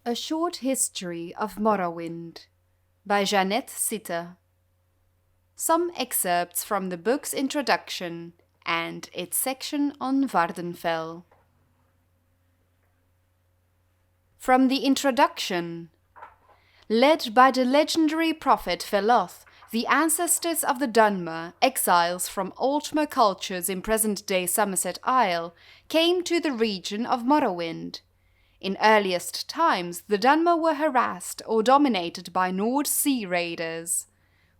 A Short History of Morrowind by Jeanette Sitter. Some excerpts from the book's introduction and its section on Vvardenfell. From the introduction. Led by the legendary prophet Veloth, the ancestors of the Dunmer, exiles from Altmer cultures in present-day Somerset Isle, came to the region of Morrowind. In earliest times, the Dunmer were harassed or dominated by Nord sea raiders.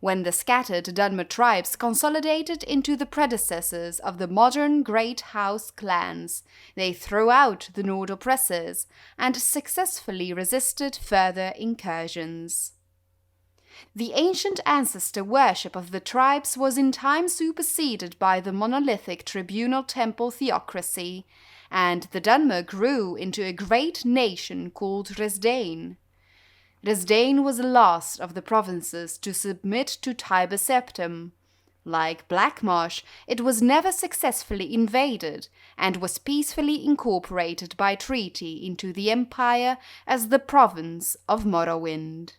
When the scattered Dunmer tribes consolidated into the predecessors of the modern Great House clans, they threw out the Nord oppressors and successfully resisted further incursions. The ancient ancestor worship of the tribes was in time superseded by the monolithic tribunal temple theocracy, and the Dunmer grew into a great nation called Resdain. Resdain was the last of the provinces to submit to Tiber Septim. Like Blackmarsh, it was never successfully invaded, and was peacefully incorporated by treaty into the empire as the province of Morrowind.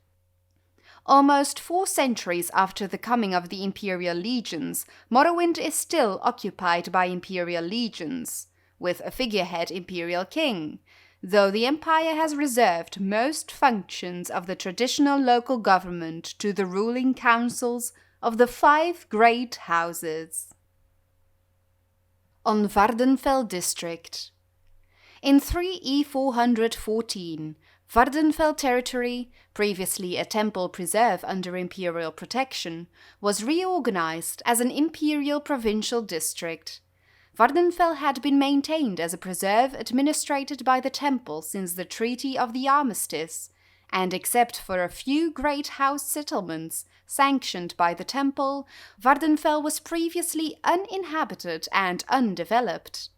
Almost 4 centuries after the coming of the Imperial Legions, Morrowind is still occupied by Imperial Legions, with a figurehead Imperial King, though the Empire has reserved most functions of the traditional local government to the ruling councils of the 5 great houses. On Vvardenfell District. In 3E414, Vvardenfell territory, previously a temple preserve under imperial protection, was reorganized as an imperial provincial district. Vvardenfell had been maintained as a preserve administrated by the temple since the Treaty of the Armistice, and except for a few great house settlements sanctioned by the temple, Vvardenfell was previously uninhabited and undeveloped.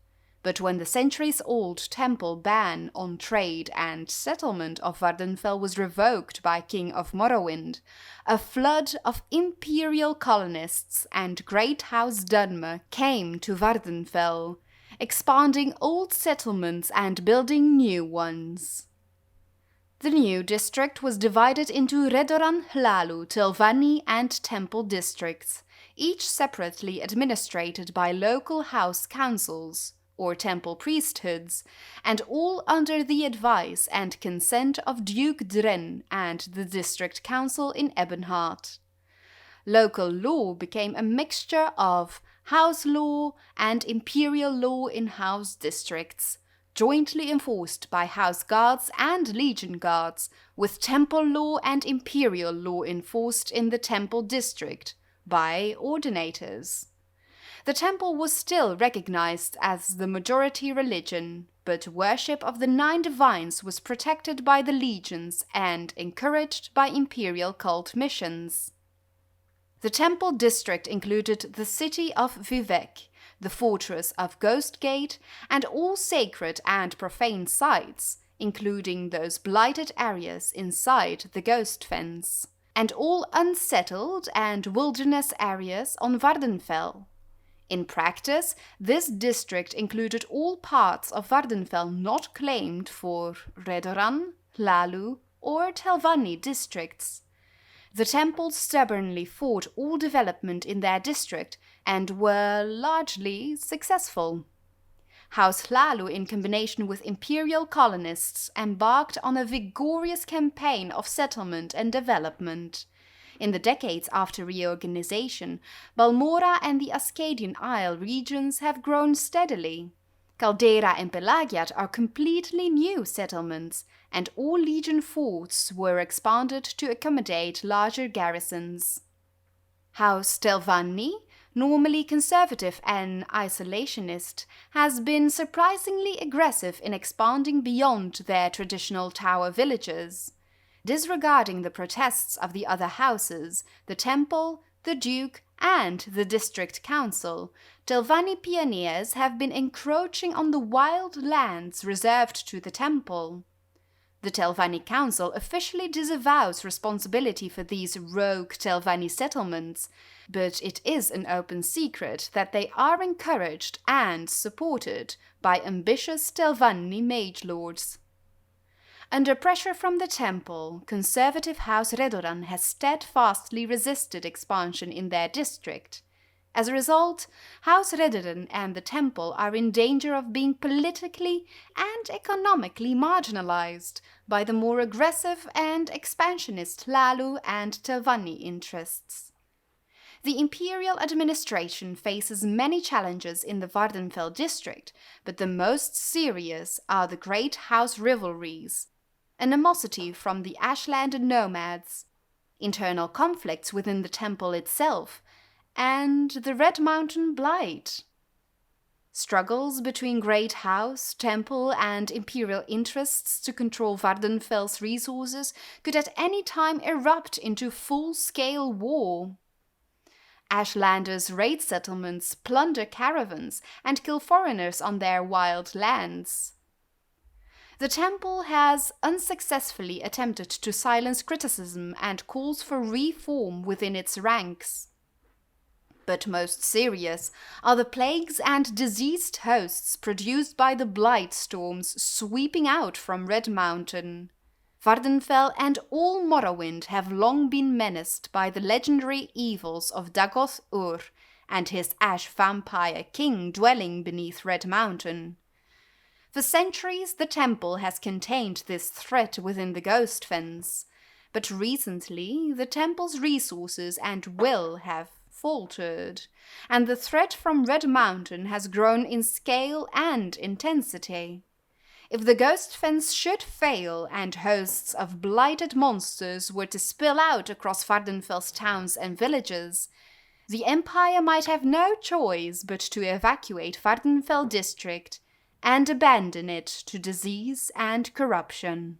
But when the centuries-old temple ban on trade and settlement of Vvardenfell was revoked by King of Morrowind, a flood of imperial colonists and Great House Dunmer came to Vvardenfell, expanding old settlements and building new ones. The new district was divided into Redoran, Hlalu, Telvanni and Temple districts, each separately administrated by local house councils, or temple priesthoods, and all under the advice and consent of Duke Dren and the district council in Ebonheart. Local law became a mixture of house law and imperial law in house districts, jointly enforced by house guards and legion guards, with temple law and imperial law enforced in the temple district by ordinators. The temple was still recognized as the majority religion, but worship of the 9 divines was protected by the legions and encouraged by imperial cult missions. The temple district included the city of Vivec, the fortress of Ghostgate, and all sacred and profane sites, including those blighted areas inside the Ghost Fence, and all unsettled and wilderness areas on Vvardenfell. In practice, this district included all parts of Vvardenfell not claimed for Redoran, Hlalu, or Telvanni districts. The temples stubbornly fought all development in their district and were largely successful. House Hlalu, in combination with imperial colonists, embarked on a vigorous campaign of settlement and development. In the decades after reorganization, Balmora and the Ascadian Isle regions have grown steadily. Caldera and Pelagiat are completely new settlements, and all legion forts were expanded to accommodate larger garrisons. House Telvanni, normally conservative and isolationist, has been surprisingly aggressive in expanding beyond their traditional tower villages. Disregarding the protests of the other houses, the temple, the duke, and the district council, Telvanni pioneers have been encroaching on the wild lands reserved to the temple. The Telvanni council officially disavows responsibility for these rogue Telvanni settlements, but it is an open secret that they are encouraged and supported by ambitious Telvanni magelords. Under pressure from the temple, conservative House Redoran has steadfastly resisted expansion in their district. As a result, House Redoran and the temple are in danger of being politically and economically marginalized by the more aggressive and expansionist Lalu and Telvanni interests. The imperial administration faces many challenges in the Vardenfell district, but the most serious are the Great House rivalries, animosity from the Ashland nomads, internal conflicts within the temple itself, and the Red Mountain Blight. Struggles between Great House, temple, and imperial interests to control Vardenfell's resources could at any time erupt into full-scale war. Ashlanders raid settlements, plunder caravans, and kill foreigners on their wild lands. The temple has unsuccessfully attempted to silence criticism and calls for reform within its ranks. But most serious are the plagues and diseased hosts produced by the blight storms sweeping out from Red Mountain. Vardenfell and all Morrowind have long been menaced by the legendary evils of Dagoth Ur and his ash vampire king dwelling beneath Red Mountain. For centuries the temple has contained this threat within the Ghost Fens, but recently the temple's resources and will have faltered, and the threat from Red Mountain has grown in scale and intensity. If the Ghost Fens should fail and hosts of blighted monsters were to spill out across Vardenfell's towns and villages, the Empire might have no choice but to evacuate Vardenfell district and abandon it to disease and corruption.